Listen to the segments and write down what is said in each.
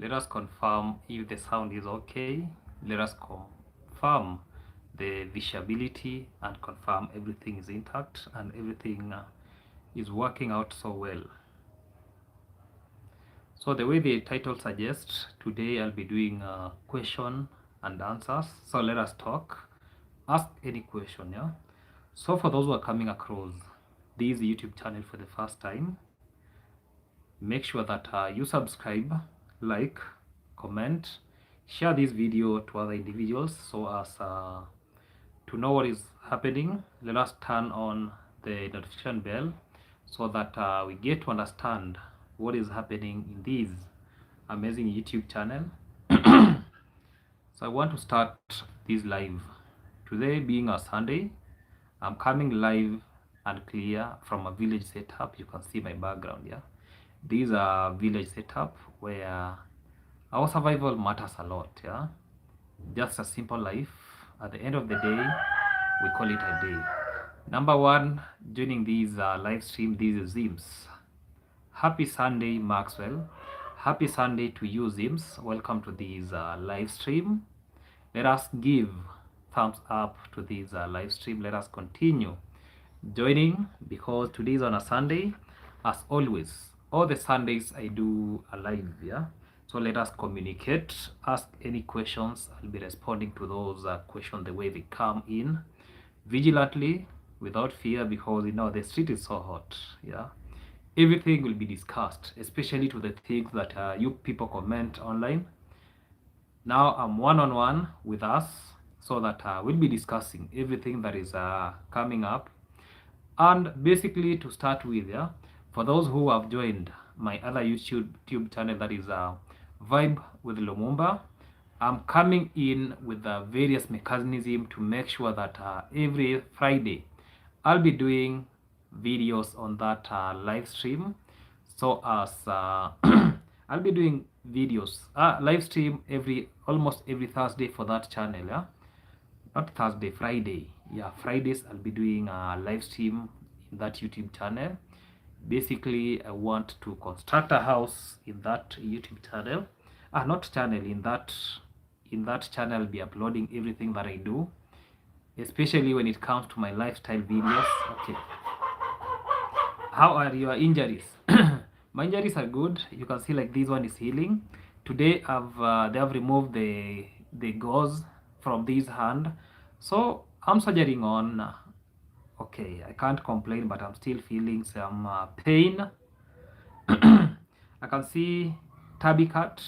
Let us confirm if the sound is okay. Let us confirm the visibility and confirm everything is intact and everything is working out so well. So the way the title suggests, today I'll be doing question and answers. So let us talk. Ask any question, yeah? So for those who are coming across this YouTube channel for the first time, make sure that you subscribe, like, comment, share this video to other individuals so as to know what is happening. Let us turn on the notification bell so that we get to understand what is happening in this amazing YouTube channel. So I want to start this live today, being a Sunday. I'm coming live and clear from a village setup. You can see my background here. These are village setup where our survival matters a lot. Yeah, just a simple life. At the end of the day, we call it a day. Number one, joining these live stream, these Zims. Happy Sunday, Maxwell. Happy Sunday to you, Zims. Welcome to this live stream. Let us give thumbs up to this live stream. Let us continue joining because today is on a Sunday. As always, all the Sundays I do a live, yeah? So let us communicate, ask any questions. I'll be responding to those questions the way they come in, vigilantly, without fear, because you know the street is so hot, yeah? Everything will be discussed, especially to the things that you people comment online. Now I'm one-on-one with us so that we'll be discussing everything that is coming up. And basically, to start with, yeah, for those who have joined my other YouTube channel, that is Vibe with Lumumba, I'm coming in with various mechanisms to make sure that every Friday I'll be doing videos on that live stream. So as I'll be doing videos live stream almost every Thursday for that channel, yeah, not Thursday, Friday. Yeah, Fridays I'll be doing a live stream in that YouTube channel. Basically, I want to construct a house in that YouTube channel. Not channel, in that channel I'll be uploading everything that I do, especially when it comes to my lifestyle videos. Okay. How are your injuries? My injuries are good. You can see like this one is healing. Today they have removed the gauze from this hand, so I'm surgering on. Okay, I can't complain, but I'm still feeling some pain. I can see Tabby Cat.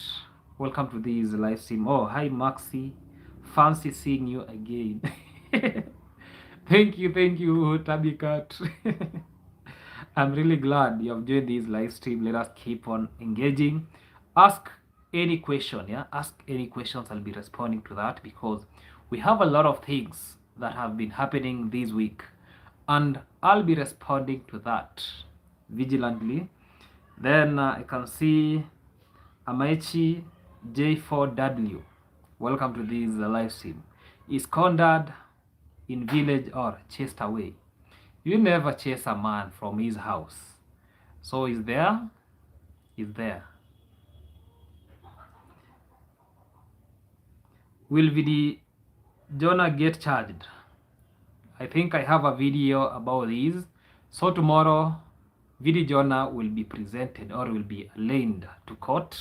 Welcome to this live stream. Oh, hi Maxi. Fancy seeing you again. thank you, Tabby Cat. I'm really glad you have joined this live stream. Let us keep on engaging. Ask any question, yeah? Ask any questions. I'll be responding to that because we have a lot of things that have been happening this week. And I'll be responding to that vigilantly. Then I can see Amaichi J4W. Welcome to this live stream. Is Conrad in village or chased away? You never chase a man from his house. So is there? Is there? Will VD Jonah get charged? I think I have a video about this. So tomorrow, VD Jonah will be presented or will be arraigned to court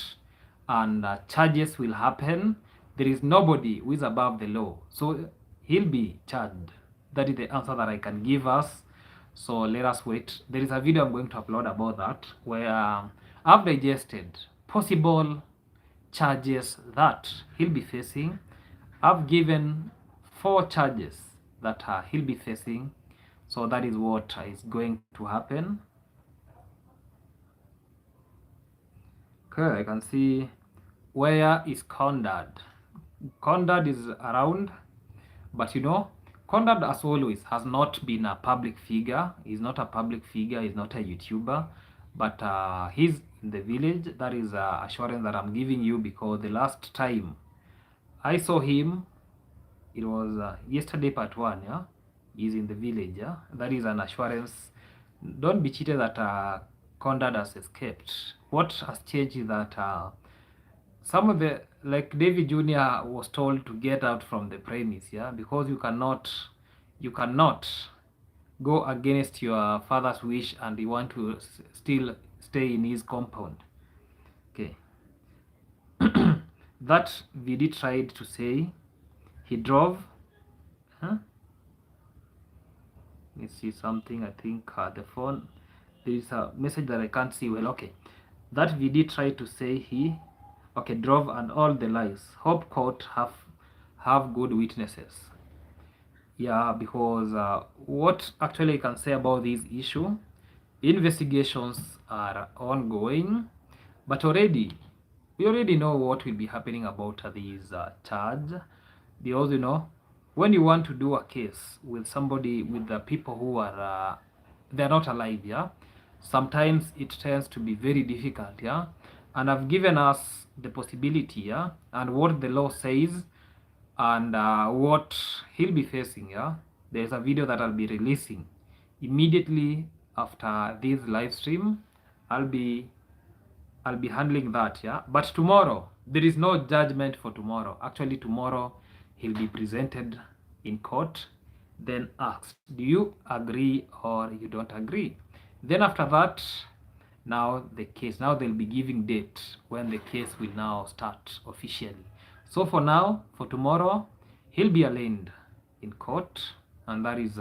and charges will happen. There is nobody who is above the law. So he'll be charged. That is the answer that I can give us. So let us wait. There is a video I'm going to upload about that where I've digested possible charges that he'll be facing. I've given 4 charges that he'll be facing. So that is what is going to happen. Okay, I can see where is Conrad. Conrad is around, but you know, Conrad, as always, has not been a public figure. He's not a public figure. He's not a YouTuber. But he's in the village. That is assurance that I'm giving you because the last time I saw him, it was yesterday part 1, yeah? He's in the village, yeah? That is an assurance. Don't be cheated that Conrad has escaped. What has changed is that some of the, like David Jr. was told to get out from the premise, yeah, because you cannot go against your father's wish and you want to still stay in his compound. Okay. That VD tried to say he drove. Huh? Let me see something. I think the phone. There is a message that I can't see well. Okay. That VD tried to say he, okay, drove and all the lies. Hope court have good witnesses. Yeah, because what actually I can say about this issue, investigations are ongoing, but we already know what will be happening about these charge, because when you want to do a case with somebody, with the people who are they're not alive, yeah, sometimes it tends to be very difficult, yeah, and I've given us the possibility, yeah, and what the law says and what he'll be facing, yeah. There's a video that I'll be releasing immediately after this live stream. I'll be handling that, yeah. But tomorrow there is no judgment for tomorrow. Actually, tomorrow he'll be presented in court, then asked, do you agree or you don't agree? Then after that, now they'll be giving date when the case will now start officially. So for now, for tomorrow, he'll be arraigned in court, and that is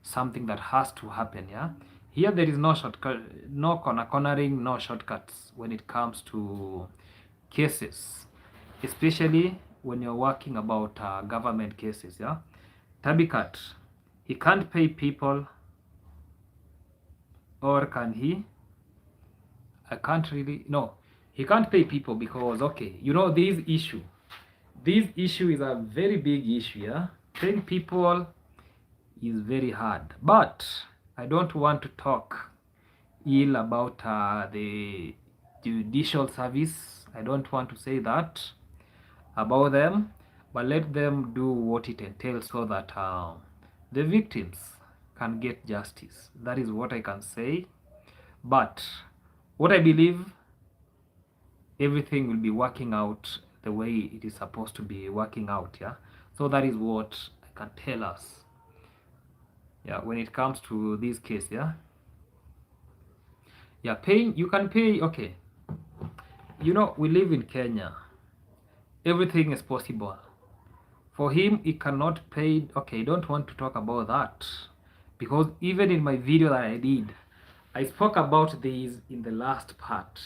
something that has to happen, yeah. Here there is no shortcut, no cornering, no shortcuts when it comes to cases, especially when you're working about government cases, yeah. Tabikat, he can't pay people, or can he? I can't really, no, he can't pay people because, okay, this issue is a very big issue, yeah. Paying people is very hard, but I don't want to talk ill about the judicial service. I don't want to say that about them, but let them do what it entails so that the victims can get justice. That is what I can say. But what I believe, everything will be working out the way it is supposed to be working out, yeah. So that is what I can tell us, yeah, when it comes to this case, yeah. Yeah, paying, you can pay, okay. We live in Kenya. Everything is possible. For him, he cannot pay. Okay, I don't want to talk about that, because even in my video that I did, I spoke about this in the last part,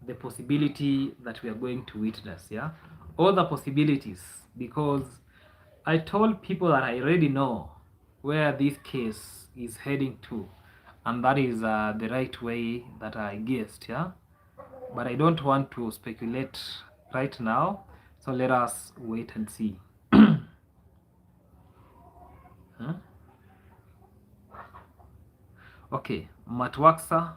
the possibility that we are going to witness, yeah, all the possibilities, because I told people that I already know where this case is heading to, and that is the right way that I guessed, yeah. But I don't want to speculate right now, so let us wait and see. Huh? Okay, Matwaksa,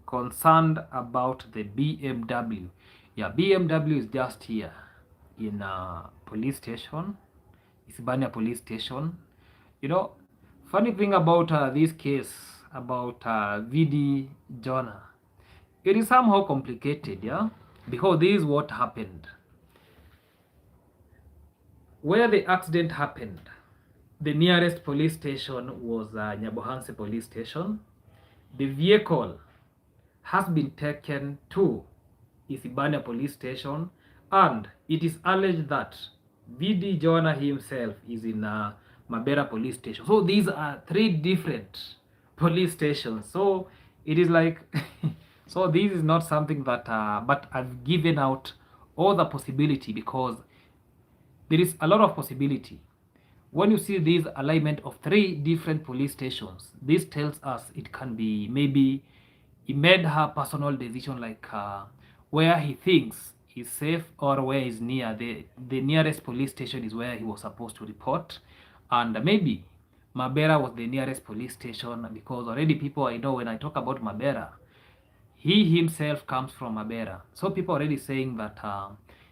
concerned about the BMW. Yeah, BMW is just here in a police station, Isibania police station. Funny thing about this case about VD Jonah, it is somehow complicated, yeah, because this is what happened. Where the accident happened, the nearest police station was Nyabohanse police station. The vehicle has been taken to Isibania police station, and it is alleged that VD Jonah himself is in Mabera police station. So these are three different police stations. So it is like, so this is not something that, but I've given out all the possibility, because there is a lot of possibility. When you see this alignment of three different police stations, this tells us it can be maybe he made her personal decision, like where he thinks is safe or where is near. The nearest police station is where he was supposed to report, and maybe Mabera was the nearest police station, because already people, I know when I talk about Mabera, he himself comes from Mabera. So people are already saying that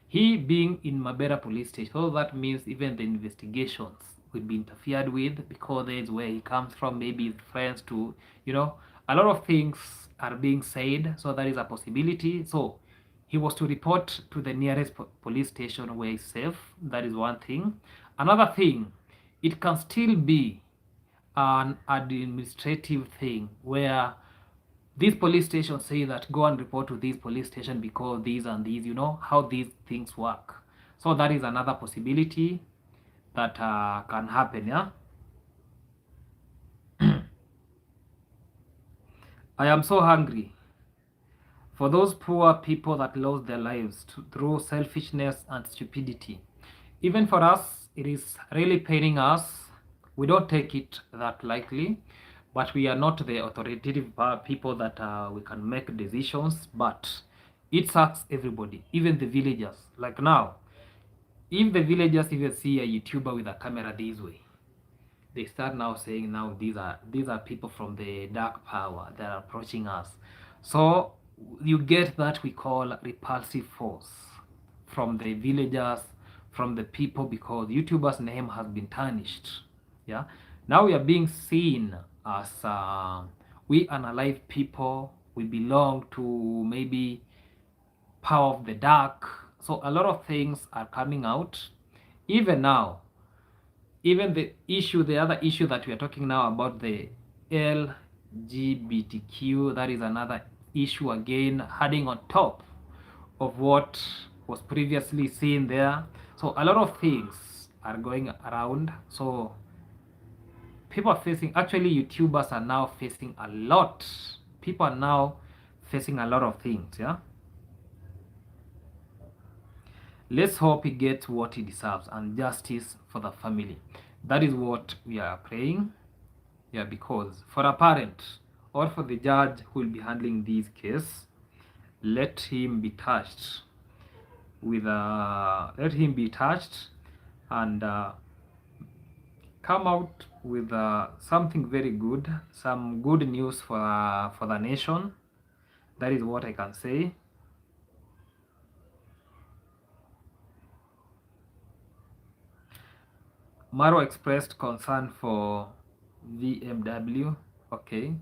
he being in Mabera police station, so that means even the investigations will be interfered with, because there is where he comes from, maybe his friends a lot of things are being said, so that is a possibility. So he was to report to the nearest police station where he's safe. That is one thing. Another thing, it can still be an administrative thing where these police stations say that go and report to this police station because these and these, you know how these things work. So that is another possibility that can happen. Yeah, I am so hungry for those poor people that lost their lives through selfishness and stupidity. Even for us, it is really paining us. We don't take it that lightly, but we are not the authoritative people that we can make decisions. But it sucks everybody, even the villagers. Like now, if the villagers even see a YouTuber with a camera this way, they start now saying now these are people from the dark power that are approaching us. So you get that we call repulsive force from the villagers, from the people, because YouTuber's name has been tarnished. Yeah, now we are being seen as we unalive people. We belong to maybe power of the dark. So a lot of things are coming out. Even now, even the other issue that we are talking now about the LGBTQ, that is another issue again, adding on top of what was previously seen there. So a lot of things are going around. So people are facing, actually YouTubers are now facing a lot. People are now facing a lot of things. Yeah, let's hope he gets what he deserves and justice for the family. That is what we are praying. Yeah, because for a parent or for the judge who will be handling this case, let him be touched with let him be touched and come out with something very good, some good news for the nation. That is what I can say. Maro expressed concern for VMW. Okay.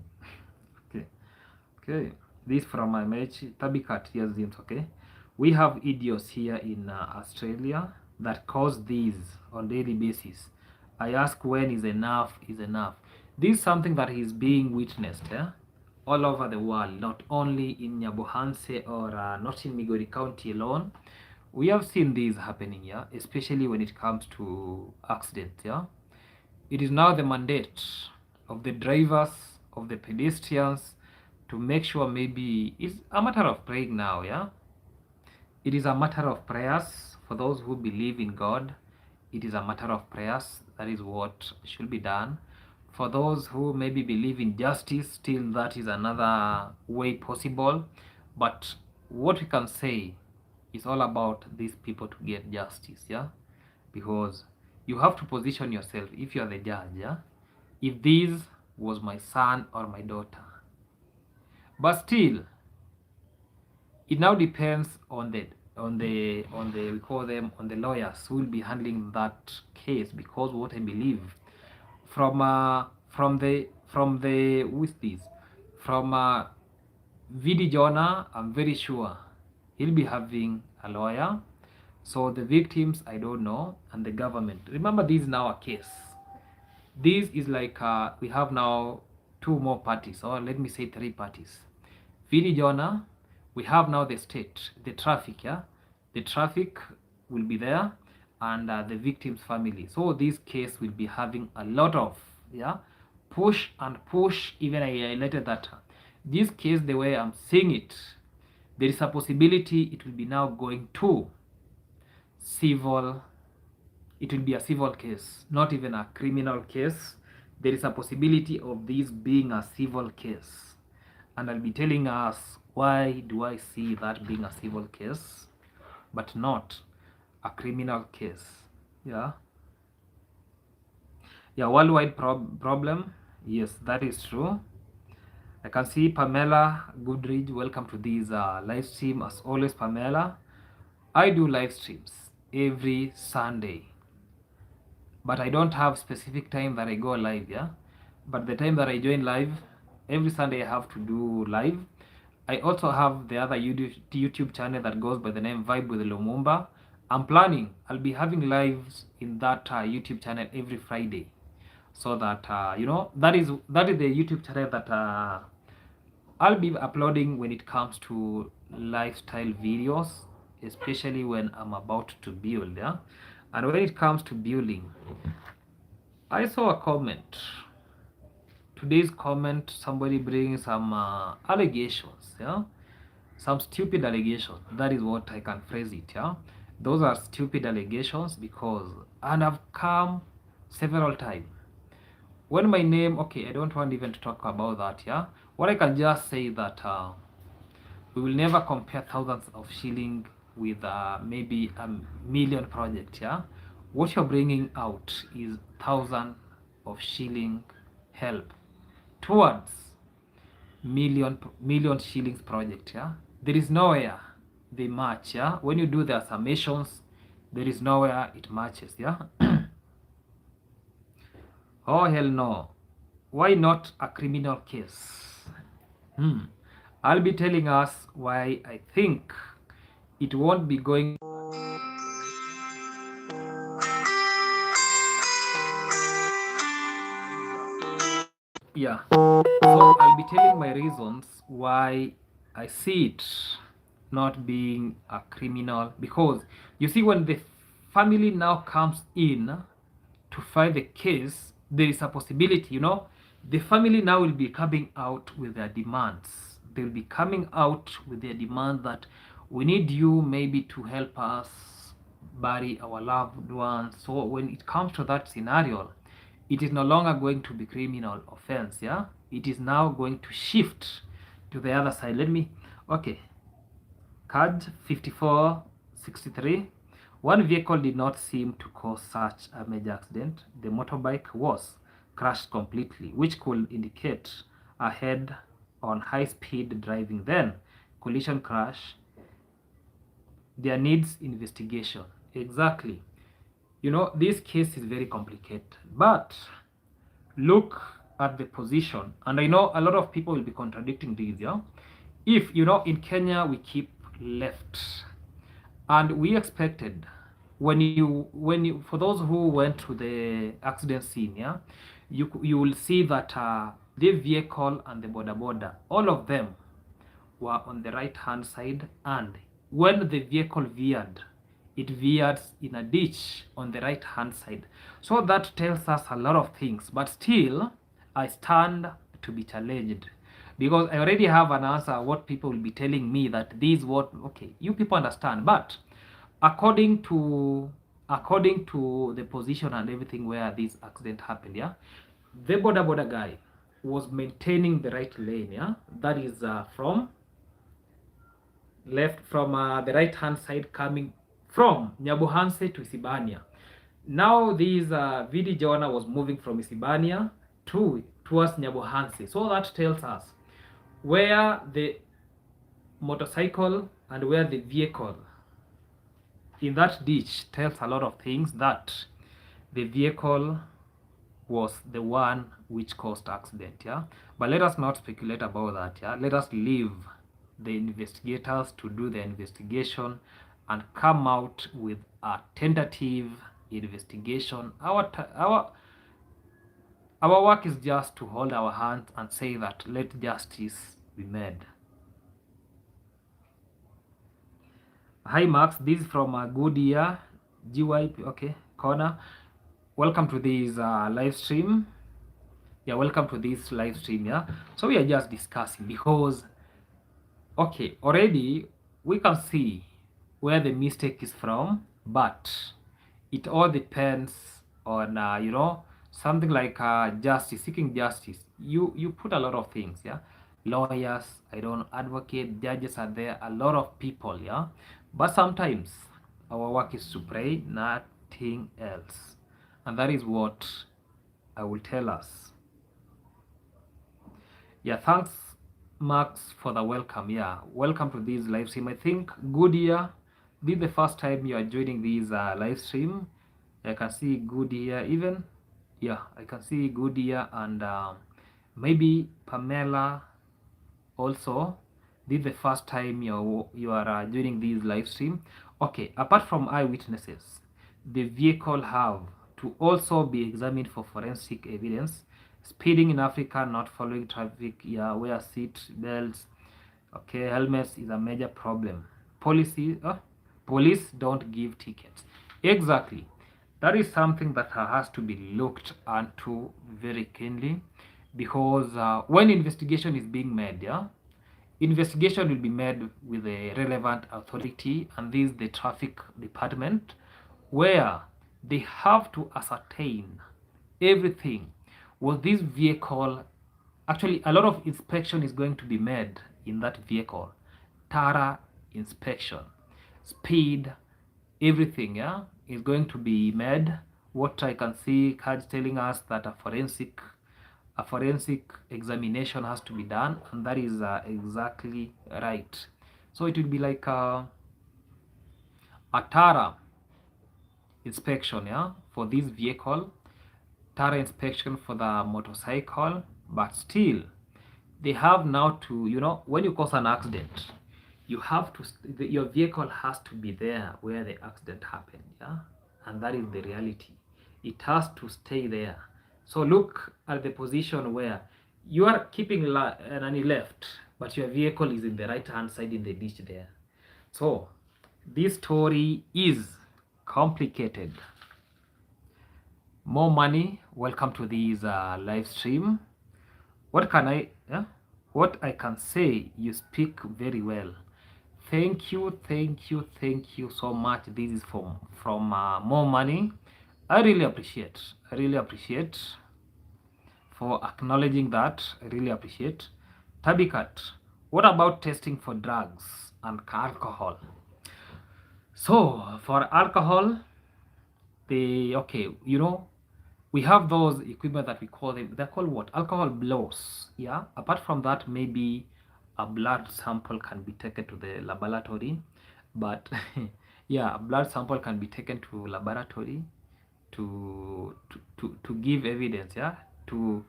This from my match Tabikat Yazins. Okay, we have idiots here in Australia that cause these on daily basis. I ask, when is enough is enough? This is something that is being witnessed all over the world, not only in Nyabohanse or not in Migori County alone. We have seen these happening, yeah, especially when it comes to accidents. Yeah, it is now the mandate of the drivers, of the pedestrians, to make sure, maybe it's a matter of praying now. Yeah, it is a matter of prayers for those who believe in God. It is a matter of prayers. That is what should be done. For those who maybe believe in justice, still that is another way possible. But what we can say is all about these people to get justice. Yeah, because you have to position yourself, if you are the judge. Yeah, if this was my son or my daughter. But still, it now depends on the we call them on the lawyers who will be handling that case, because what I believe from the with this from VD Jonah, I'm very sure he'll be having a lawyer. So the victims, I don't know, and the government. Remember, this is now a case. This is like we have now two more parties, or let me say three parties. VD Jonah, we have now the state, the traffic. Yeah, the traffic will be there, and the victim's family. So this case will be having a lot of push and push. Even I highlighted that this case, the way I'm seeing it, there is a possibility it will be now going to civil. It will be a civil case, not even a criminal case. There is a possibility of this being a civil case, and I'll be telling us why do I see that being a civil case but not a criminal case. Yeah, worldwide problem. Yes, that is true. I can see Pamela Goodridge, welcome to this live stream. As always, Pamela, I do live streams every Sunday, but I don't have specific time that I go live. Yeah, but the time that I join live every Sunday, I have to do live. I also have the other YouTube channel that goes by the name Vibe with Lumumba. I'm planning, I'll be having lives in that YouTube channel every Friday, so that that is the YouTube channel that I'll be uploading when it comes to lifestyle videos, especially when I'm about to build. Yeah, and when it comes to building, I saw a comment. Today's comment, somebody bringing some allegations. Yeah, some stupid allegations. That is what I can phrase it. Yeah, those are stupid allegations because, and I've come several times when my name. Okay, I don't want even to talk about that. Yeah, what I can just say that we will never compare thousands of shilling with maybe a million project. Yeah, what you're bringing out is thousand of shilling help towards million shillings project. Yeah, there is nowhere they match. Yeah, when you do the summations, there is nowhere it matches. Yeah. Oh hell no, why not a criminal case? I'll be telling us why I think it won't be going. Yeah, so I'll be telling my reasons why I see it not being a criminal, because you see, when the family now comes in to file the case, there is a possibility, the family now will be coming out with their demands. They'll be coming out with their demand that we need you maybe to help us bury our loved ones. So when it comes to that scenario, it is no longer going to be criminal offense. Yeah, it is now going to shift to the other side. Let me, okay, card 5463. One vehicle did not seem to cause such a major accident. The motorbike was crashed completely, which could indicate a head on high speed driving. Then collision crash, there needs investigation. Exactly. This case is very complicated, but look at the position, and I know a lot of people will be contradicting this. Yeah, if in Kenya we keep left, and we expected, when you for those who went to the accident scene, yeah, you will see that the vehicle and the border, all of them were on the right hand side, and when the vehicle veered, it veered in a ditch on the right hand side. So that tells us a lot of things, but still I stand to be challenged, because I already have an answer what people will be telling me, that this what, okay, you people understand, but according to the position and everything where this accident happened, yeah, the border guy was maintaining the right lane. Yeah, that is from the right hand side, coming from Nyabuhanse to Isibania. Now this VD Jonah was moving from Isibania towards Nyabuhanse. So that tells us where the motorcycle and where the vehicle in that ditch tells a lot of things, that the vehicle was the one which caused accident. Yeah, but let us not speculate about that. Yeah, let us leave the investigators to do the investigation and come out with a tentative investigation. Our work is just to hold our hands and say that let justice be made. Hi Max, this is from Good Year GYP. Okay, Connor, welcome to this live stream. Yeah, welcome to this live stream. Yeah, so we are just discussing, because okay, already we can see where the mistake is from, but it all depends on something like justice, seeking justice. You put a lot of things. Yeah, lawyers, I don't advocate, judges are there, a lot of people. Yeah, but sometimes our work is to pray, nothing else, and that is what I will tell us. Yeah, thanks Max for the welcome. Yeah, welcome to this live stream. I think Good Year, this is the first time you are joining this live stream. I can see Good Year even. Yeah, I can see Good Year, and maybe Pamela also. this is the first time you are joining this live stream, okay, apart from eyewitnesses, the vehicle have to also be examined for forensic evidence. Speeding in Africa, not following traffic, yeah, wear seat belts, okay, helmets is a major problem. Police don't give tickets. Exactly. That is something that has to be looked into very keenly, because when investigation is being made, yeah, investigation will be made with the relevant authority, and this is the traffic department, where they have to ascertain everything. Was this vehicle actually, a lot of inspection is going to be made in that vehicle, thorough inspection, speed, everything, yeah, is going to be made. What I can see, cards telling us that a forensic examination has to be done, and that is exactly right. So it will be like a thorough inspection, yeah, for this vehicle, thorough inspection for the motorcycle, but still they have now to, when you cause an accident, you have to, your vehicle has to be there where the accident happened, yeah, and that is the reality. It has to stay there. So look at the position where you are keeping an left, but your vehicle is in the right hand side in the ditch there. So this story is complicated. More money, welcome to this live stream. What I can say, you speak very well. Thank you so much. This is from More Money. I really appreciate for acknowledging that. I really appreciate. Tabikat, what about testing for drugs and alcohol? So for alcohol, we have those equipment that we call them, they're called what? Alcohol blows. Yeah. Apart from that, maybe a blood sample can be taken to the laboratory. But yeah, a blood sample can be taken to laboratory to give evidence, yeah, to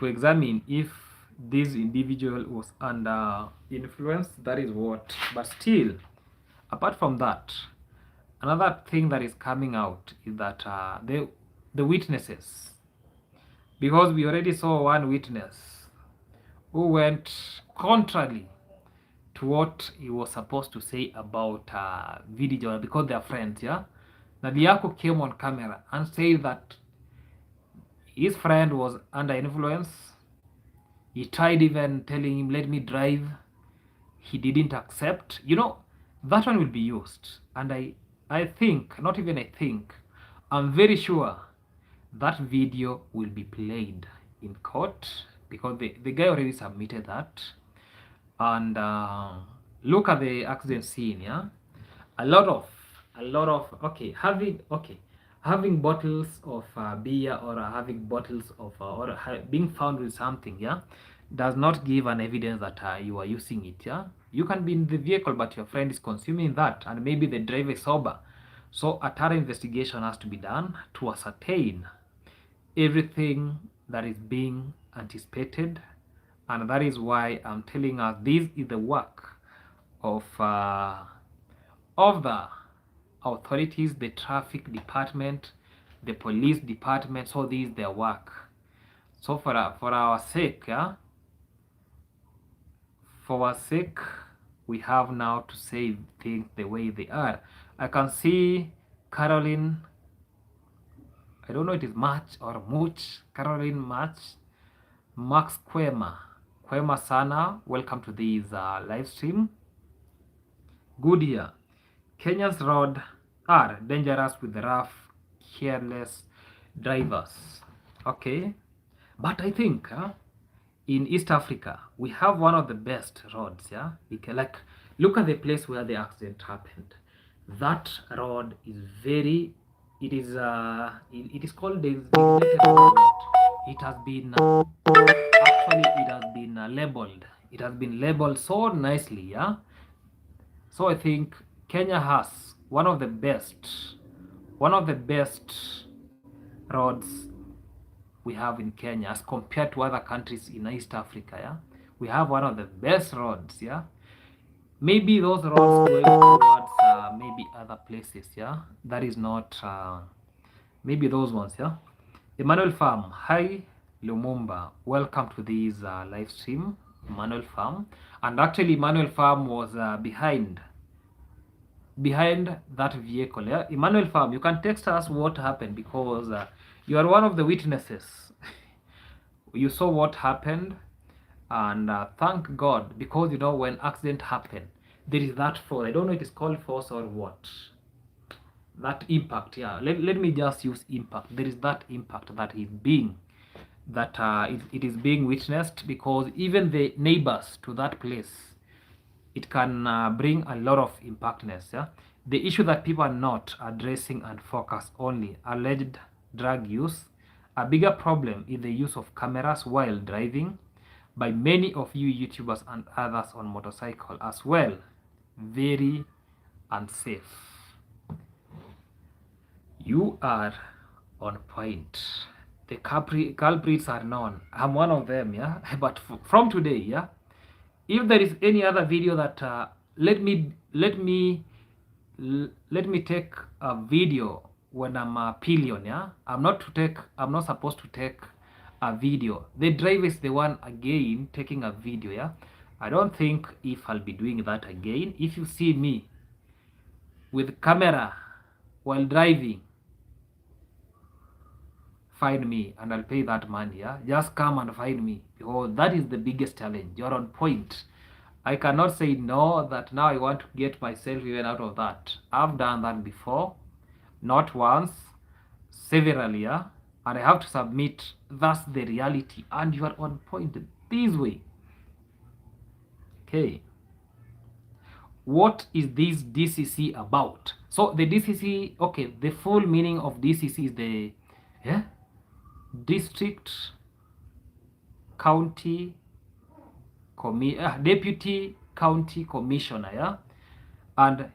examine if this individual was under influence. That is what. But still, apart from that, another thing that is coming out is that the witnesses, because we already saw one witness who went contrary to what he was supposed to say about video, because they are friends, yeah. Nadiako came on camera and said that his friend was under influence. He tried even telling him, let me drive. He didn't accept. That one will be used. And I think, not even I think, I'm very sure that video will be played in court, because the guy already submitted that. And look at the accident scene, yeah. A lot of having bottles of beer, or having bottles of being found with something, yeah, does not give an evidence that you are using it, yeah. You can be in the vehicle, but your friend is consuming that, and maybe the driver is sober. So a thorough investigation has to be done to ascertain everything that is being anticipated, and that is why I'm telling us this is the work of the authorities, the traffic department, the police department. So this is their work. So for our sake, yeah, for our sake, we have now to say things the way they are. I can see Caroline, I don't know it is March or Much, Caroline March, Max Kwema Sana, welcome to this live stream. Good year. Kenya's roads are dangerous with rough, careless drivers. Okay, but I think in East Africa we have one of the best roads. Yeah, like look at the place where the accident happened. That road is very. It is called the designated road. It has been actually it has been labeled. It has been labeled so nicely. Yeah. So I think Kenya has one of the best roads we have in Kenya as compared to other countries in East Africa. Yeah, We have one of the best roads, yeah. Maybe those roads going towards maybe other places, yeah. That is not maybe those ones, yeah. Emmanuel Farm, hi Lumumba, welcome to this live stream, Emmanuel Farm. And actually, Emmanuel Farm was behind that vehicle. Yeah, Emmanuel Farm, you can text us what happened because you are one of the witnesses. You saw what happened, and thank God, because you know when accident happen, there is that force. I don't know if it's called force or what. That impact, yeah. Let me just use impact. There is that impact that is being it is being witnessed, because even the neighbors to that place, it can bring a lot of impactness. Yeah, the issue that people are not addressing and focus only alleged drug use. A bigger problem is the use of cameras while driving by many of you YouTubers and others on motorcycle as well. Very unsafe. You are on point. The culprits are known. I'm one of them, yeah. But from today, yeah, if there is any other video that let me take a video when I'm a pillion, yeah. I'm not supposed to take a video. The driver is the one again taking a video, yeah. I don't think if I'll be doing that again. If you see me with camera while driving, find me and I'll pay that money. Yeah, just come and find me, because that is the biggest challenge. You're on point. I cannot say no that now I want to get myself even out of that. I've done that before, not once, severally, yeah, and I have to submit that's the reality, and you are on point this way. Okay, what is this DCC about? So the DCC, okay, the full meaning of DCC is the district county deputy county commissioner, yeah. And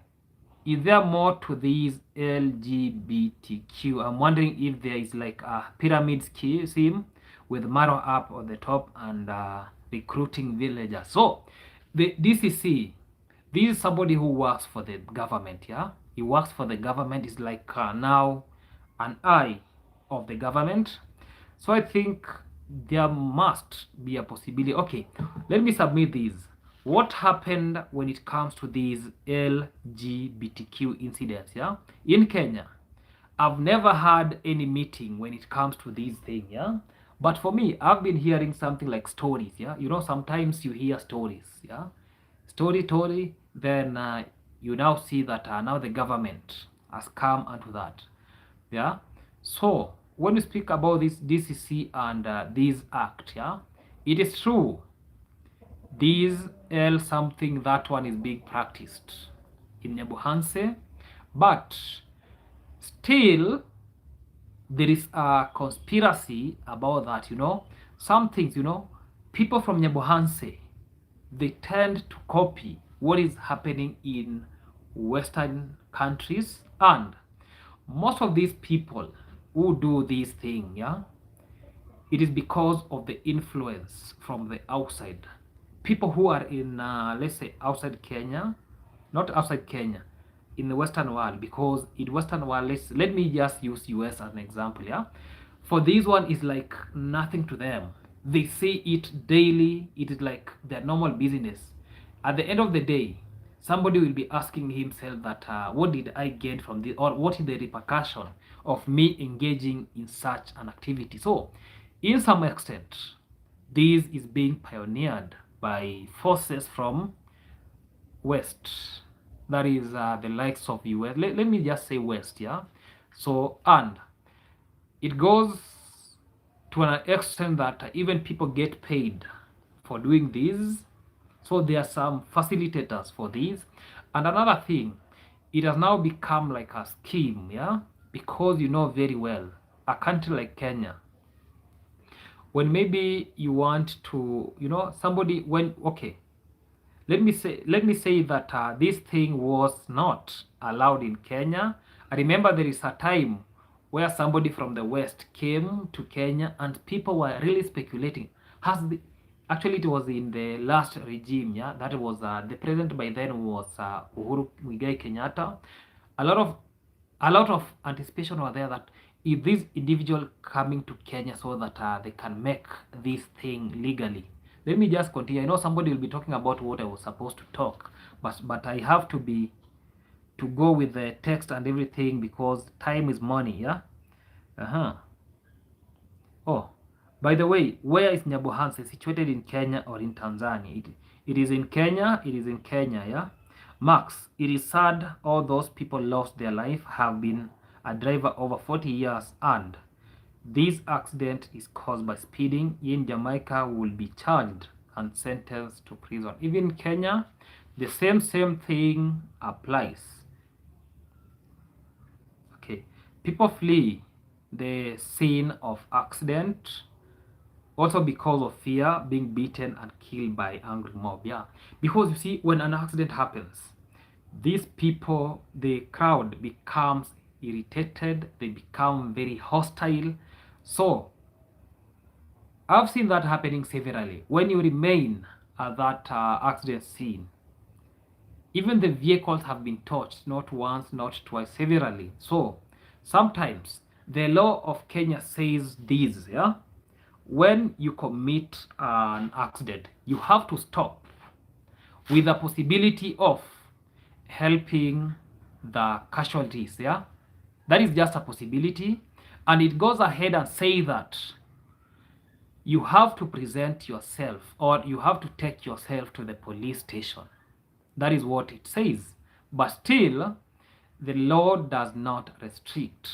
is there more to these LGBTQ? I'm wondering if there is like a pyramid scheme with Maro up on the top and recruiting villagers. So the DCC, this is somebody who works for the government, yeah. He works for the government. Is like now an eye of the government. So I think there must be a possibility. Okay, let me submit these. What happened when it comes to these LGBTQ incidents, yeah, in Kenya? I've never had any meeting when it comes to these things, yeah. But for me, I've been hearing something like stories, yeah. You know, sometimes you hear stories, yeah. Story, then you now see that now the government has come onto that, yeah. So when we speak about this DCC and this act, yeah, it is true. This L something, that one is being practiced in Nyabuhanse, but still there is a conspiracy about that. You know, some things, you know, people from Nyabuhanse, they tend to copy what is happening in Western countries, and most of these people who do this thing, yeah, it is because of the influence from the outside. People who are in, let's say, outside Kenya, not outside Kenya, in the Western world, because in Western world, let me just use US as an example, yeah. For this one is like nothing to them. They say it daily. It is like their normal business. At the end of the day, somebody will be asking himself that what did I get from this, or what is the repercussion of me engaging in such an activity? So in some extent, this is being pioneered by forces from West, that is the likes of US. Let me just say West, yeah. So, and it goes to an extent that even people get paid for doing this. So there are some facilitators for this. And another thing, it has now become like a scheme, yeah, because you know very well, a country like Kenya, when maybe you want to, you know, somebody, when, okay, let me say that this thing was not allowed in Kenya. I remember there is a time where somebody from the West came to Kenya and people were really speculating, Actually, it was in the last regime. Yeah, that was the president by then was Uhuru Muigai Kenyatta. A lot of anticipation were there that if this individual coming to Kenya so that they can make this thing legally. Let me just continue. I know somebody will be talking about what I was supposed to talk, but I have to go with the text and everything because time is money. Yeah. Uh-huh. Oh, by the way, where is Nyabohanse situated, in Kenya or in Tanzania? It is in Kenya. It is in Kenya, yeah. Max, it is sad all those people lost their life, have been a driver over 40 years, and this accident is caused by speeding. In Jamaica will be charged and sentenced to prison. Even Kenya, the same thing applies. Okay, people flee the scene of accident also because of fear, being beaten and killed by angry mob. Yeah, because you see, when an accident happens, these people, the crowd becomes irritated, they become very hostile. So I've seen that happening severally. When you remain at that accident scene, even the vehicles have been touched, not once, not twice, severally. So sometimes the law of Kenya says this, yeah. When you commit an accident, you have to stop with the possibility of helping the casualties. Yeah, that is just a possibility, and it goes ahead and say that you have to present yourself or you have to take yourself to the police station. That is what it says, but still the law does not restrict,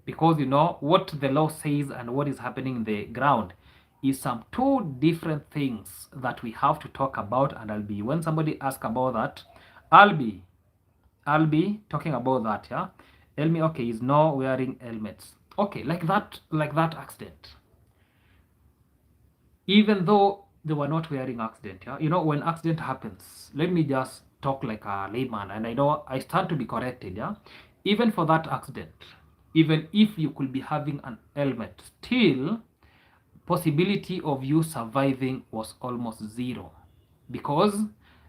because you know what the law says and what is happening in the ground is some two different things that we have to talk about. And I'll be, when somebody asks about that, I'll be talking about that. Yeah, tell me, okay, is no wearing helmets, okay, like that accident, even though they were not wearing accident. Yeah, you know, when accident happens, let me just talk like a layman, and I know I stand to be corrected. Yeah, even for that accident, even if you could be having an helmet, still possibility of you surviving was almost zero, because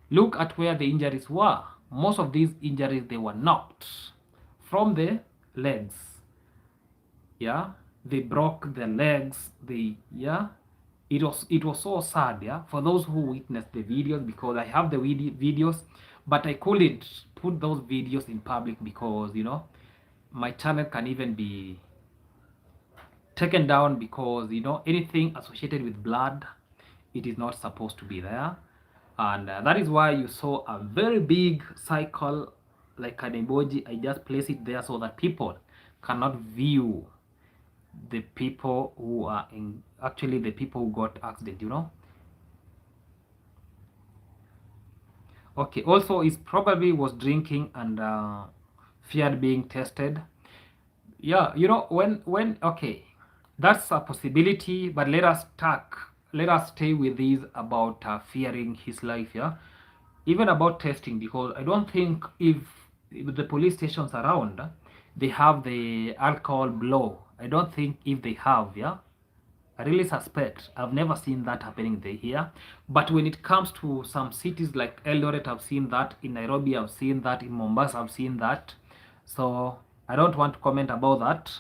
look at where the injuries were. Most of these injuries, they were knocked from the legs. Yeah, they broke the legs. Yeah, it was so sad. Yeah, for those who witnessed the videos, because I have the videos, but I couldn't put those videos in public because, you know, my channel can even be taken down, because, you know, anything associated with blood, it is not supposed to be there. And that is why you saw a very big cycle like an emoji. I just place it there so that people cannot view the people who are in, actually the people who got accident, you know. Okay, also is probably was drinking and feared being tested. Yeah, you know, when okay, that's a possibility, but let us stay with this about fearing his life. Yeah, even about testing, because I don't think if the police stations around, they have the alcohol blow. I don't think if they have. Yeah, I really suspect. I've never seen that happening here. But when it comes to some cities like Eldoret, I've seen that. In Nairobi, I've seen that. In Mombasa, I've seen that. So I don't want to comment about that.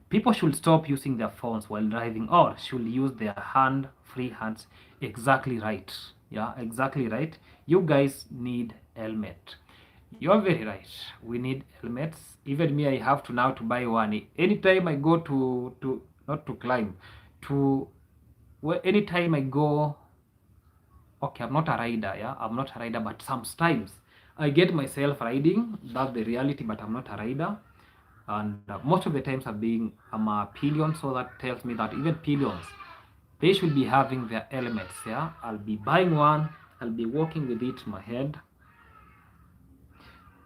People should stop using their phones while driving, or should use their free hands. Exactly right. Yeah, exactly right. You guys need helmet. You're very right. We need helmets. Even me, I have to now to buy one. Anytime I go to not to climb, to well, anytime I go, okay, I'm not a rider. Yeah, I'm not a rider, but sometimes I get myself riding. That's the reality, but I'm not a rider. And most of the times I'm a pillion, so that tells me that even pillions, they should be having their helmets. Yeah, I'll be buying one. I'll be walking with it in my head.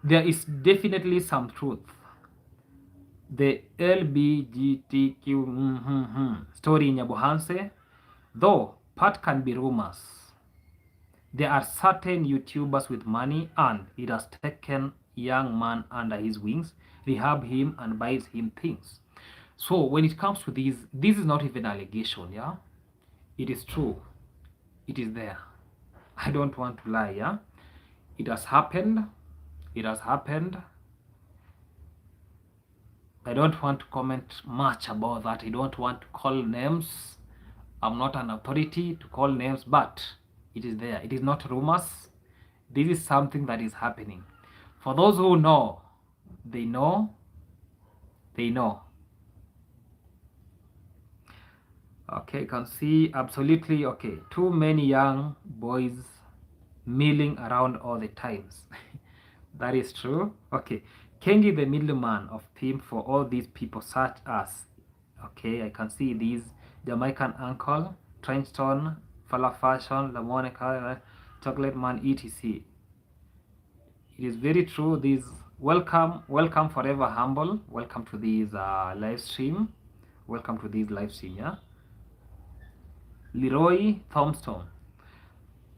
There is definitely some truth. The LBGTQ story in Nyabohanse, though part can be rumors. There are certain YouTubers with money, and it has taken young man under his wings, rehab him and buys him things. So when it comes to this is not even allegation. Yeah, It is true. It is there. I don't want to lie, yeah? It has happened. It has happened. I don't want to comment much about that. I don't want to call names. I'm not an authority to call names, but it is there. It is not rumors. This is something that is happening. For those who know, they know. They know. Okay, you can see absolutely. Okay, too many young boys milling around all the times. That is true. Okay, Kenji, the middleman of theme for all these people such as, okay, I can see these Jamaican Uncle, Trenchton, Fala Fashion, La Monica, Chocolate Man, etc. It is very true. This welcome forever humble. Welcome to this live stream. Welcome to this live stream, yeah. Leroy Thompson.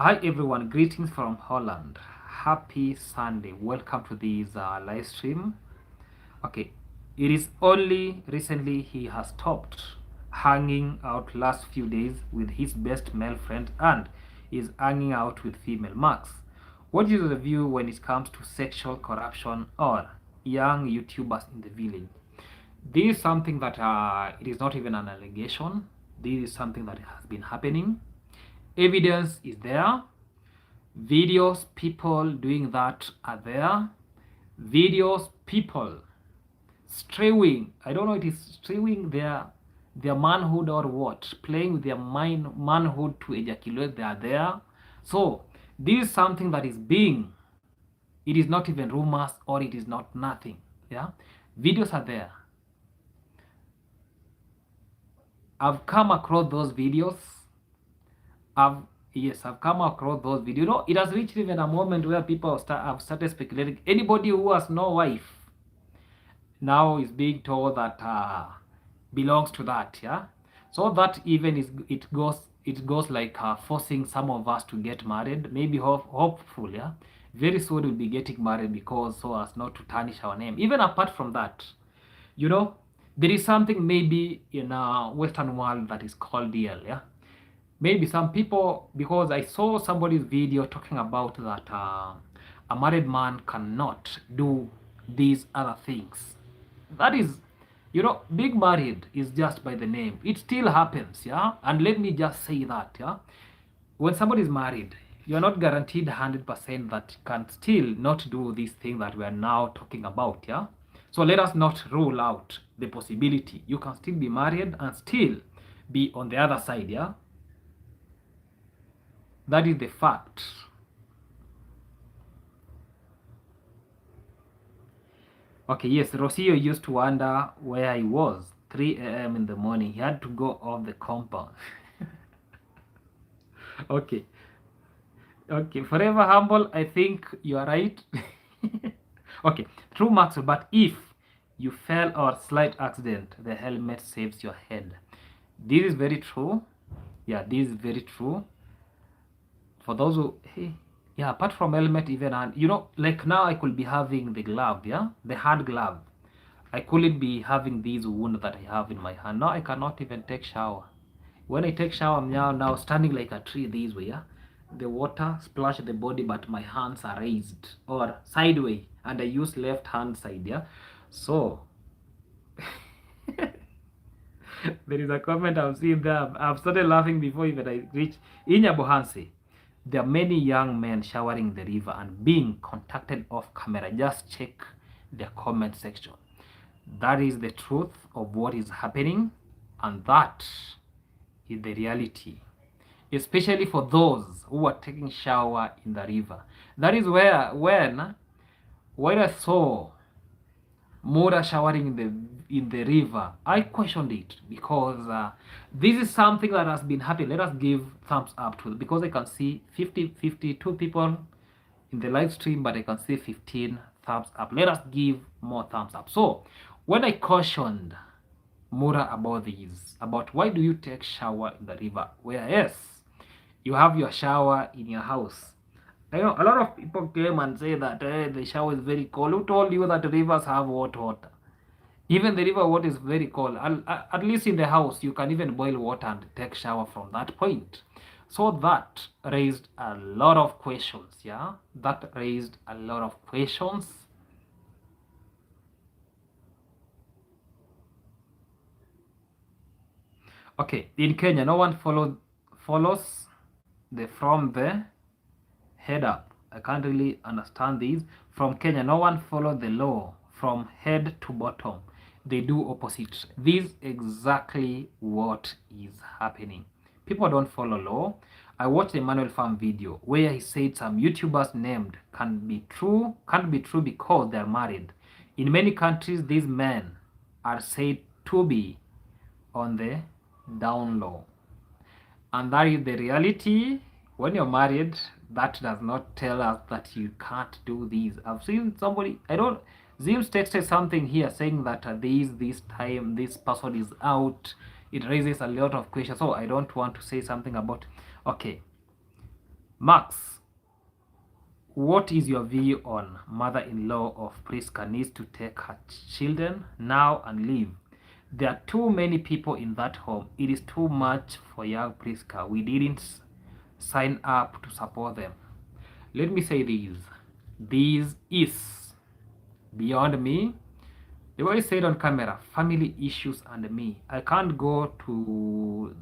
Hi everyone, greetings from Holland. Happy Sunday. Welcome to this live stream. Okay, it is only recently he has stopped hanging out last few days with his best male friend and is hanging out with female marks. What is the view when it comes to sexual corruption or young YouTubers in the village? This is something that it is not even an allegation. This is something that has been happening. Evidence is there. Videos, people doing that are there. Videos, people strewing, I don't know, it is strewing their manhood or what, playing with their manhood to ejaculate, they are there. So this is something that is being, it is not even rumors or it is not nothing. Yeah, videos are there. I've come across those videos. I've come across those videos. You know, it has reached even a moment where people have started speculating. Anybody who has no wife now is being told that belongs to that, yeah. So that even is it goes like forcing some of us to get married. Maybe hopeful, yeah. Very soon we'll be getting married because so as not to tarnish our name. Even apart from that, you know, there is something maybe in a Western world that is called DL, yeah. Maybe some people, because I saw somebody's video talking about that a married man cannot do these other things. That is, you know, being married is just by the name. It still happens, yeah. And let me just say that, yeah, when somebody is married, you are not guaranteed 100% that can still not do this thing that we are now talking about, yeah. So let us not rule out the possibility. You can still be married and still be on the other side, yeah. That is the fact. Okay, yes, Rocio used to wonder where he was. 3 a.m. in the morning. He had to go off the compound. Okay. Okay, forever humble, I think you are right. Okay, true Maxwell, but if you fell or slight accident, the helmet saves your head. This is very true. Yeah, this is very true. For those who, hey, yeah, apart from helmet, even, and you know, like now I could be having the glove, yeah, the hard glove. I couldn't be having these wounds that I have in my hand. Now I cannot even take shower. When I take shower, I'm now standing like a tree this way, yeah. The water splash the body, but my hands are raised or sideways, and I use left hand side, yeah. So there is a comment I've seen there. I've started laughing before even I reach Inya Bohanse. There are many young men showering in the river and being contacted off camera. Just check the comment section. That is the truth of what is happening, and that is the reality, especially for those who are taking shower in the river. That is where when I saw Mura showering in the river, I questioned it because this is something that has been happening. Let us give thumbs up to it, because I can see 52 people in the live stream, but I can see 15 thumbs up. Let us give more thumbs up. So when I cautioned Mura about this, about why do you take shower in the river, whereas you have your shower in your house. I know a lot of people came and say that the shower is very cold. Who told you that rivers have hot water? Even the river water is very cold. At least in the house, you can even boil water and take shower from that point. So that raised a lot of questions. Yeah, that raised a lot of questions. Okay, in Kenya, no one follows the from the head up. I can't really understand these. From Kenya, no one follow the law from head to bottom. They do opposite. This is exactly what is happening. People don't follow law. I watched a Manuel Farm video where he said some YouTubers named can't be true because they're married. In many countries, these men are said to be on the down low. And that is the reality. When you're married, that does not tell us that you can't do these. I've seen somebody, I don't, Zim's texted something here saying that this time this person is out. It raises a lot of questions. So I don't want to say something about. Okay, Max, what is your view on mother-in-law of Priscah needs to take her children now and leave? There are too many people in that home. It is too much for young Priscah. We didn't sign up to support them. Let me say this. This is beyond me. The way I said on camera, family issues and me. I can't go to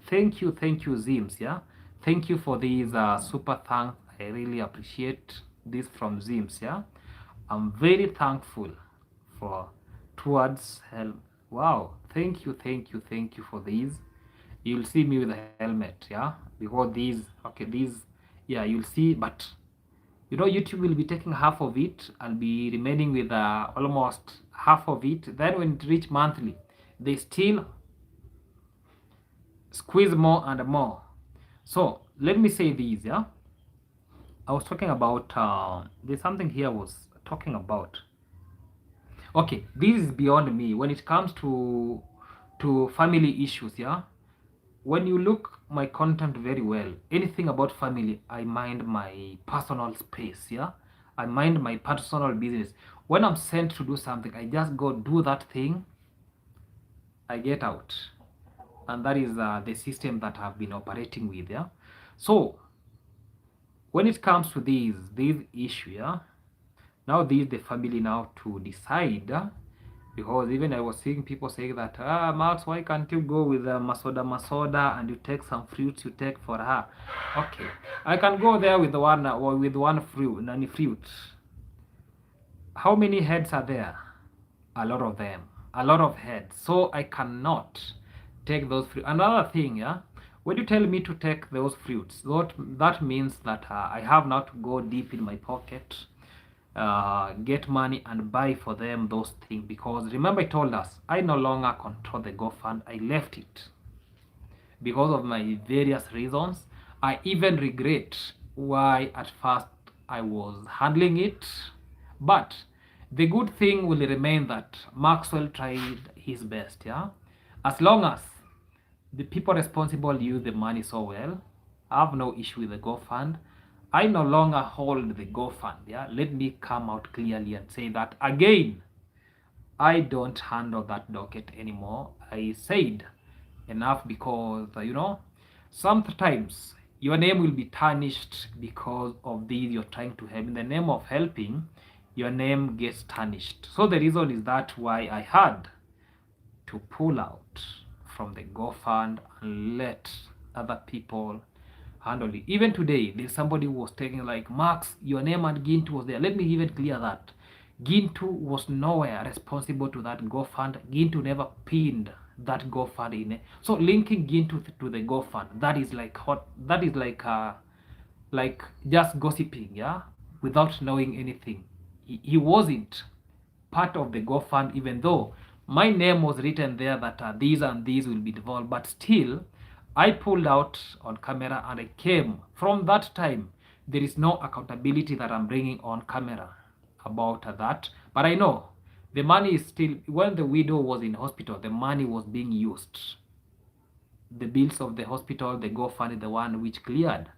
thank you, Zims. Yeah, thank you for these super thanks. I really appreciate this from Zims. Yeah, I'm very thankful for towards help. Wow, thank you, for these. You'll see me with a helmet. Yeah, because these okay, these yeah, you'll see, but you know YouTube will be taking half of it. I'll be remaining with almost half of it. Then when it reach monthly, they still squeeze more and more. So let me say these. Yeah, I was talking about there's something here I was talking about. Okay, this is beyond me when it comes to family issues. Yeah, when you look my content very well, anything about family, I mind my personal space. Yeah, I mind my personal business. When I'm sent to do something, I just go do that thing. I get out, and that is the system that I've been operating with. Yeah, so when it comes to this issue, yeah, now this the family now to decide. Because even I was seeing people saying that, Max, why can't you go with Masoda and you take some fruits you take for her? Okay, I can go there with one fruit, nani fruit. How many heads are there? A lot of them, a lot of heads. So I cannot take those fruits. Another thing, yeah, when you tell me to take those fruits, that means that I have not to go deep in my pocket, get money and buy for them those things, because remember I told us I no longer control the GoFund. I left it because of my various reasons. I even regret why at first I was handling it, but the good thing will remain that Maxwell tried his best. Yeah, as long as the people responsible use the money so well, I have no issue with the GoFund. I no longer hold the GoFund. Yeah, let me come out clearly and say that again. I don't handle that docket anymore. I said enough, because sometimes your name will be tarnished because of these you're trying to help. In the name of helping, your name gets tarnished. So the reason is that why I had to pull out from the GoFund and let other people handle it. Even today, there's somebody who was taking like, Max, your name and Gintu was there. Let me even clear that. Gintu was nowhere responsible to that GoFund. Gintu never pinned that GoFund in it. So linking Gintu to the GoFund, that is like hot. That is like just gossiping, yeah, without knowing anything. He wasn't part of the GoFund, even though my name was written there that these and these will be devolved, but still I pulled out on camera and I came. From that time, there is no accountability that I'm bringing on camera about that. But I know the money is still, when the widow was in hospital, the money was being used. The bills of the hospital, the GoFund, the one which cleared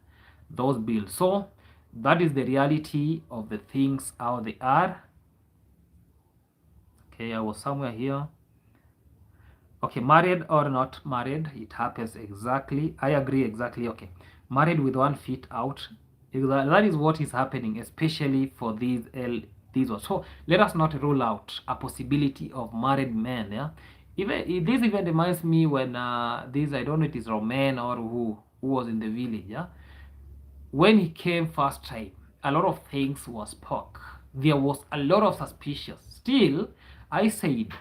those bills. So that is the reality of the things how they are. Okay, I was somewhere here. Okay, married or not married, it happens exactly. I agree exactly. Okay, married with 1 feet out. That is what is happening, especially for these ones. So let us not rule out a possibility of married men. Yeah, even this even reminds me when this, I don't know, it is Roman or who was in the village. Yeah, when he came first time, a lot of things was spoke. There was a lot of suspicious. Still, I said,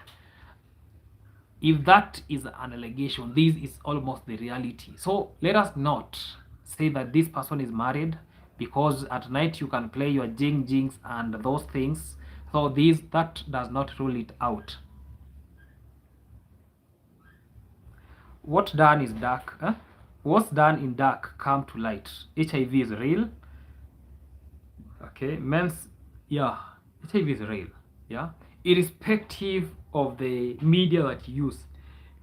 if that is an allegation, this is almost the reality. So let us not say that this person is married, because at night you can play your jings and those things. So that does not rule it out. What done is dark. What's done in dark come to light. HIV is real. Okay, men's, yeah, HIV is real. Yeah, irrespective of the media that you use.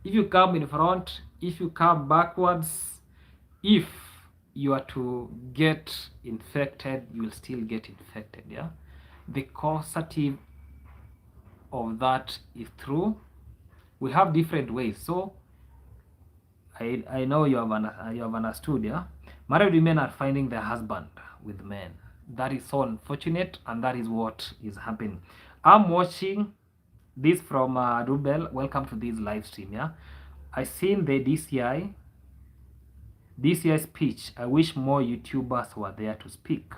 If you come in front, if you come backwards, if you are to get infected, you will still get infected. Yeah, the causative of that is true. We have different ways. So I know you have understood. Yeah, married women are finding their husband with men. That is so unfortunate, and that is what is happening. I'm watching this from Rubel. Welcome to this live stream. Yeah, I seen the DCI speech. I wish more YouTubers were there to speak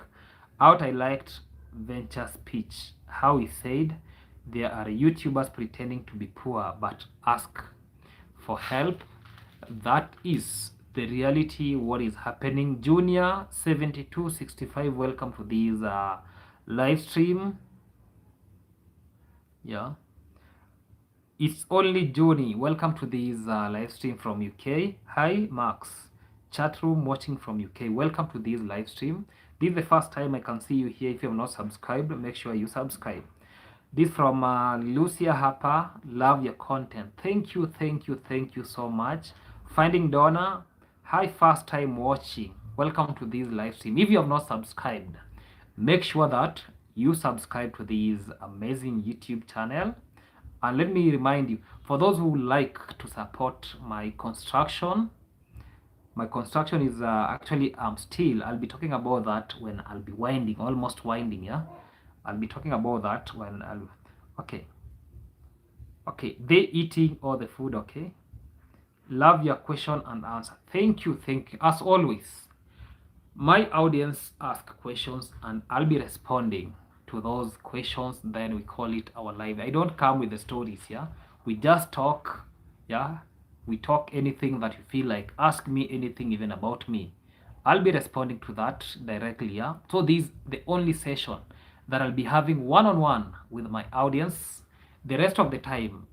out. I liked Venture speech, how he said there are YouTubers pretending to be poor but ask for help. That is the reality, what is happening. Junior 7265, welcome to this live stream. Yeah, it's only Johnny. Welcome to this live stream from UK. Hi, Max. Chat room watching from UK. Welcome to this live stream. This is the first time I can see you here. If you have not subscribed, make sure you subscribe. This from Lucia Harper. Love your content. Thank you, thank you, thank you so much. Finding Donna. Hi, first time watching. Welcome to this live stream. If you have not subscribed, make sure that you subscribe to this amazing YouTube channel. And let me remind you, for those who like to support my construction is actually I'll be talking about that when I'll be winding, almost winding. Yeah, I'll be talking about that when I'll, okay, they eating all the food. Okay, love your question and answer. Thank you, as always. My audience ask questions and I'll be responding to those questions. Then we call it our live. I don't come with the stories. Yeah, we just talk. Yeah, we talk anything that you feel like. Ask me anything, even about me. I'll be responding to that directly. Yeah, so this is the only session that I'll be having one-on-one with my audience. The rest of the time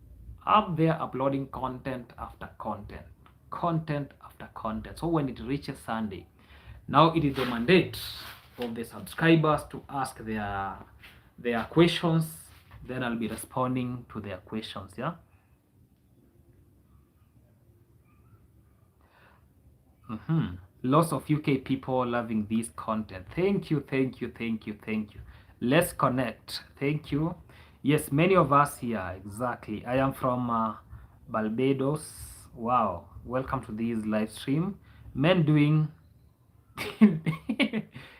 I'm there uploading content after content after content. So when it reaches Sunday, now it is the mandate of the subscribers to ask their questions. Then I'll be responding to their questions. Yeah. Lots of UK people loving this content. Thank you, thank you, thank you, thank you. Let's connect. Thank you. Yes, many of us here. Exactly. I am from Barbados. Wow. Welcome to this live stream. Men doing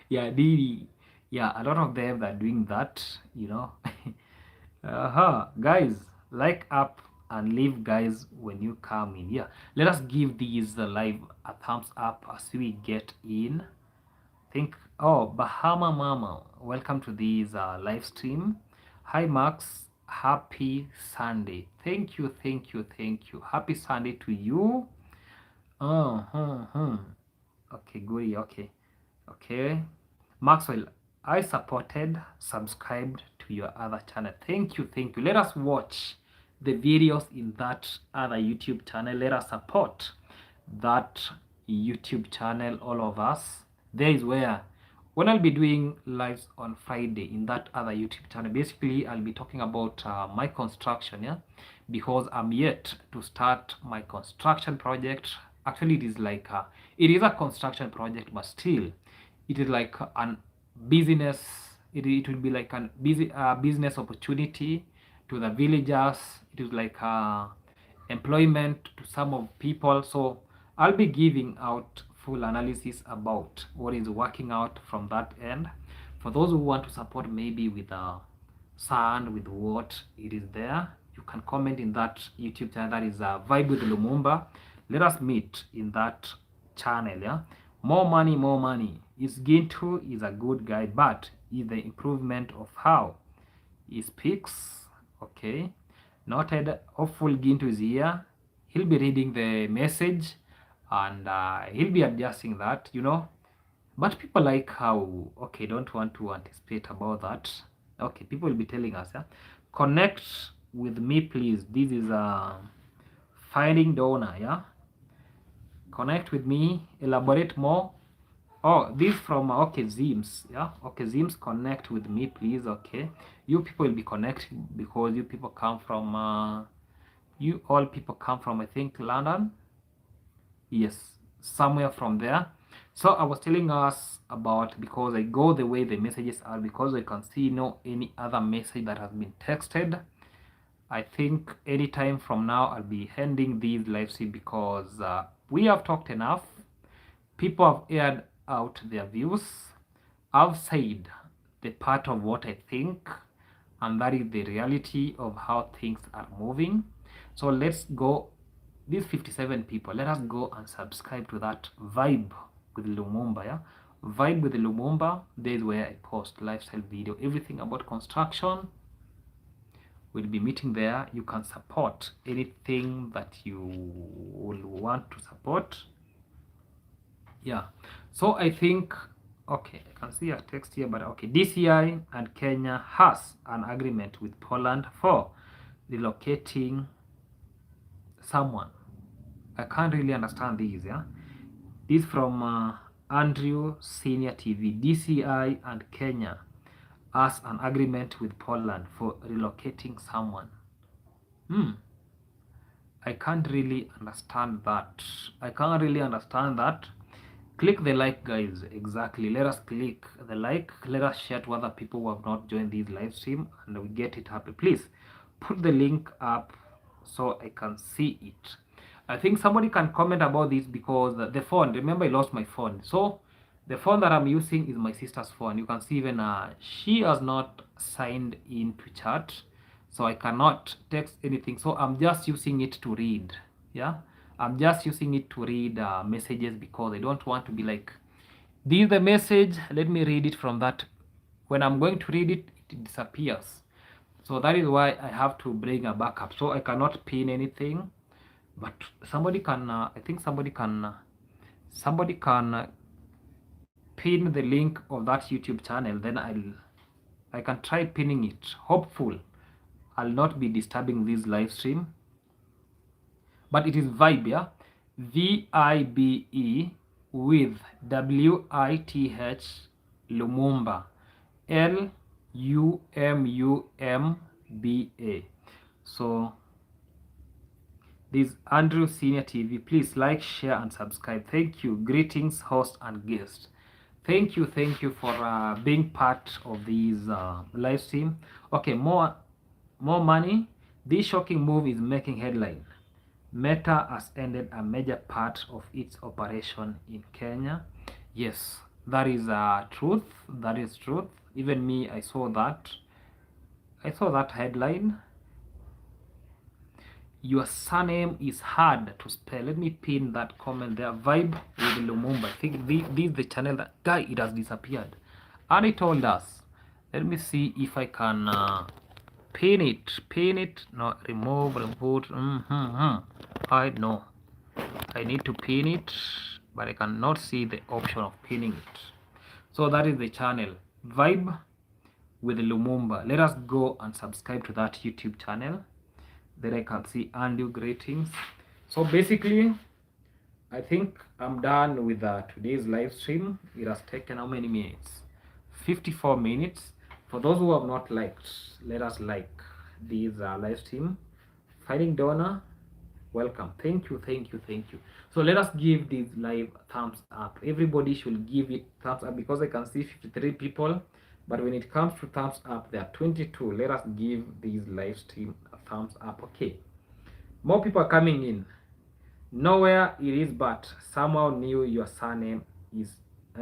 yeah, a lot of them are doing that, you know. Guys, like up and leave, guys, when you come in. Yeah, let us give these live a thumbs up as we get in. Think, oh, Bahama Mama, welcome to this live stream. Hi, Max. Happy Sunday. Thank you, thank you, thank you. Happy Sunday to you. Okay, good. Okay. Maxwell, I subscribed to your other channel. Thank you. Let us watch the videos in that other YouTube channel. Let us support that YouTube channel, all of us. There is where, when I'll be doing lives on Friday in that other YouTube channel, basically I'll be talking about my construction, yeah, because I'm yet to start my construction project. Actually, it is a construction project, but still it is like an business. It will be like a business opportunity to the villagers. It is like employment to some of people. So I'll be giving out full analysis about what is working out from that end. For those who want to support maybe with sand, with what it is there, you can comment in that YouTube channel. That is Vibe with Lumumba. Let us meet in that channel. Yeah, more money. Is Gintu is a good guy, but is the improvement of how he speaks. Okay, noted. Hopeful Gintu is here. He'll be reading the message and he'll be adjusting that, you know. But people like how, okay, don't want to anticipate about that. Okay, people will be telling us, yeah, connect with me, please. This is finding donor, yeah. Connect with me, elaborate more. Oh, this from okay Zims, yeah. Okay, Zims, connect with me, please. Okay, you people will be connecting because you people come from you all people come from, I think, London. Yes, somewhere from there. So I was telling us about, because I go the way the messages are, because I can see no any other message that has been texted. I think anytime from now I'll be ending these live stream because we have talked enough. People have aired out their views. I've said the part of what I think, and that is the reality of how things are moving. So let's go, these 57 people, let us go and subscribe to that Vibe with Lumumba. Yeah, Vibe with Lumumba. There is where I post lifestyle video, everything about construction. We'll be meeting there. You can support anything that you will want to support. Yeah, so I think, okay, I can see a text here, but okay, DCI and Kenya has an agreement with Poland for relocating someone. I can't really understand these. Yeah, this from Andrew Senior TV. DCI and Kenya has an agreement with Poland for relocating someone. I can't really understand that. I can't really understand that. Click the like, guys. Exactly, let us click the like. Let us share to other people who have not joined this live stream and we get it happy. Please put the link up so I can see it. I think somebody can comment about this because the phone, remember I lost my phone, so the phone that I'm using is my sister's phone. You can see even she has not signed in to chat, so I cannot text anything, so I'm just using it to read. Yeah, I'm just using it to read messages because I don't want to be like, this is the message, let me read it from that. When I'm going to read it, it disappears. So that is why I have to bring a backup. So I cannot pin anything, but somebody can, I think somebody can pin the link of that YouTube channel. Then I can try pinning it. Hopeful I'll not be disturbing this live stream. But it is Vibe, yeah? VIBE with WITH Lumumba. LUMUMBA. So this Andrew Senior TV. Please like, share, and subscribe. Thank you. Greetings, host and guest. Thank you for being part of this live stream. Okay, more money. This shocking move is making headline. Meta has ended a major part of its operation in Kenya. Yes, that is truth. That is truth. Even me, I saw that. I saw that headline. Your surname is hard to spell. Let me pin that comment there. Vibe with Lumumba. I think this is the channel that guy, it has disappeared. And it told us. Let me see if I can pin it. No, remove. I know. I need to pin it, but I cannot see the option of pinning it. So that is the channel. Vibe with Lumumba. Let us go and subscribe to that YouTube channel. Then I can see Andrew greetings. So basically, I think I'm done with today's live stream. It has taken how many minutes? 54 minutes. For those who have not liked, let us like this live stream. Finding donor, welcome. Thank you. So let us give this live thumbs up. Everybody should give it thumbs up because I can see 53 people. But when it comes to thumbs up, there are 22. Let us give this live stream a thumbs up. Okay. More people are coming in. Nowhere it is, but somehow knew your surname is.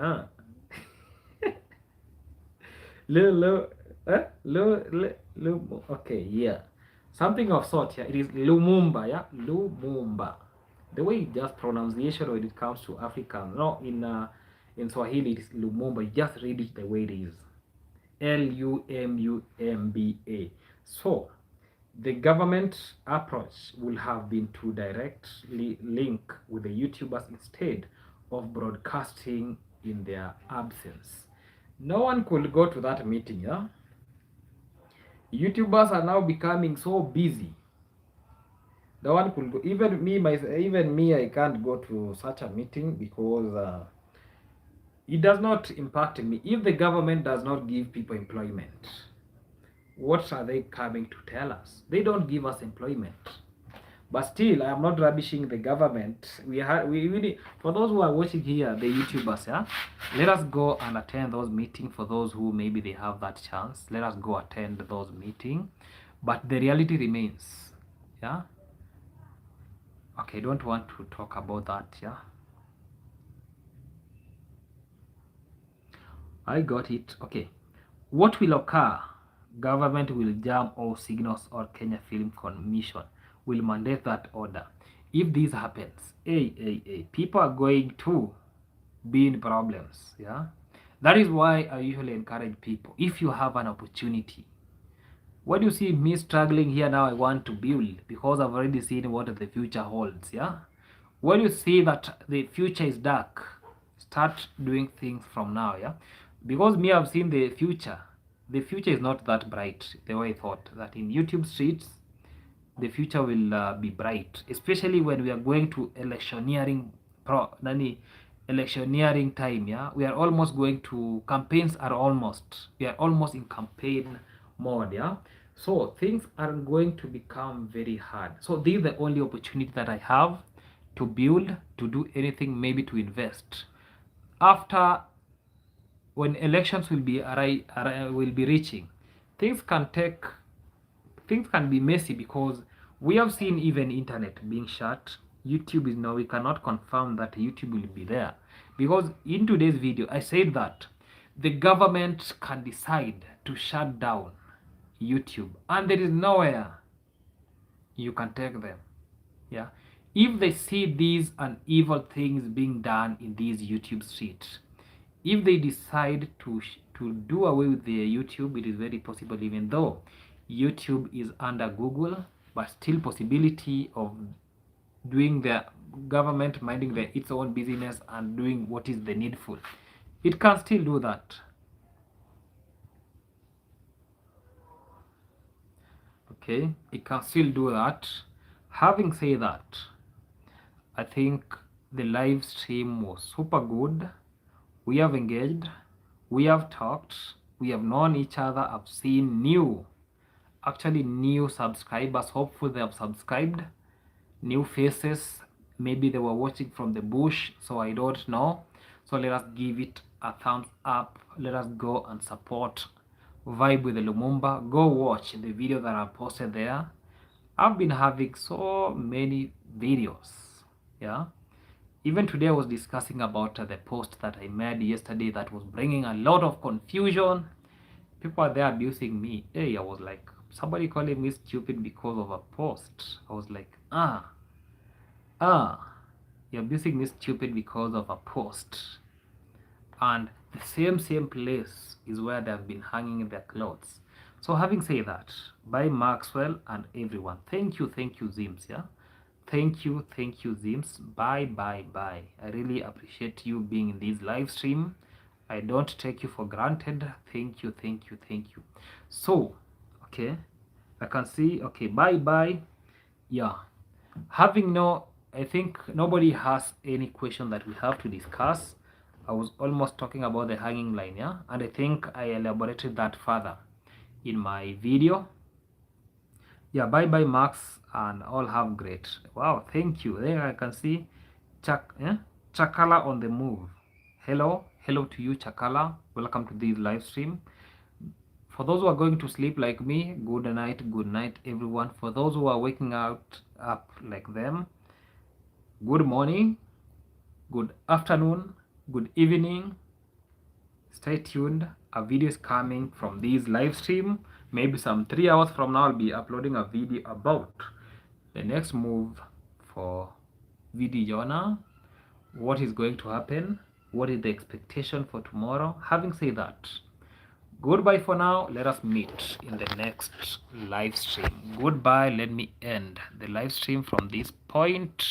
Uh. Lu, okay, yeah. Something of sort here. It is Lumumba, yeah? Lumumba. The way just pronunciation when it comes to African, no, in Swahili it is Lumumba. You just read it the way it is. Lumumba. So, the government approach will have been to directly link with the YouTubers instead of broadcasting in their absence. No one could go to that meeting, yeah? YouTubers are now becoming so busy. No one could go. Even me, I can't go to such a meeting because it does not impact me. If the government does not give people employment, what are they coming to tell us? They don't give us employment. But still, I am not rubbishing the government. We really, for those who are watching here, the YouTubers, yeah, let us go and attend those meetings. For those who maybe they have that chance, let us go attend those meetings. But the reality remains, yeah. Okay, don't want to talk about that, yeah. I got it. Okay, what will occur? Government will jam all signals or Kenya Film Commission will mandate that order. If this happens, people are going to be in problems. Yeah, that is why I usually encourage people. If you have an opportunity, what do you see me struggling here now? I want to build because I've already seen what the future holds. Yeah, when you see that the future is dark, start doing things from now. Yeah, because me, I've seen the future. The future is not that bright the way I thought. That in YouTube streets, the future will be bright, especially when we are going to electioneering time. Yeah, we are almost going to campaigns. We are almost in campaign mode. Yeah, so things are going to become very hard. So this is the only opportunity that I have to build, to do anything, maybe to invest. After, when elections will be reaching, things can be messy because we have seen even internet being shut. YouTube is now, we cannot confirm that YouTube will be there because in today's video I said that the government can decide to shut down YouTube and there is nowhere you can take them. Yeah, if they see these and evil things being done in these YouTube streets, if they decide to do away with their YouTube, it is very possible, even though YouTube is under Google, but still possibility of doing the government minding its own business and doing what is the needful. It can still do that. Okay, it can still do that. Having said that, I think the live stream was super good. We have engaged, we have talked, we have known each other. I've seen new subscribers. Hopefully they have subscribed. New faces, maybe they were watching from the bush, so I don't know. So let us give it a thumbs up. Let us go and support Vibe with the Lumumba. Go watch the video that I posted there. I've been having so many videos, yeah. Even today I was discussing about the post that I made yesterday that was bringing a lot of confusion. People are there abusing me. Hey, I was like, somebody calling me stupid because of a post. I was like, you're abusing me stupid because of a post. And the same place is where they've been hanging their clothes. So having said that, bye Maxwell and everyone. Thank you, Zims, yeah. Thank you, Zims. Bye. I really appreciate you being in this live stream. I don't take you for granted. Thank you. So, okay, I can see. Okay, bye. Yeah, I think nobody has any question that we have to discuss. I was almost talking about the hanging line, yeah, and I think I elaborated that further in my video. Yeah, bye Max, and all have great. Wow, thank you. There I can see Chakala on the move. Hello to you, Chakala. Welcome to this live stream. For those who are going to sleep like me, good night everyone. For those who are waking up like them, good morning, good afternoon, good evening. Stay tuned. A video is coming from this live stream. Maybe some 3 hours from now I'll be uploading a video about the next move for Vijayana, what is going to happen, what is the expectation for tomorrow. Having said that, goodbye for now. Let us meet in the next live stream. Goodbye. Let me end the live stream from this point.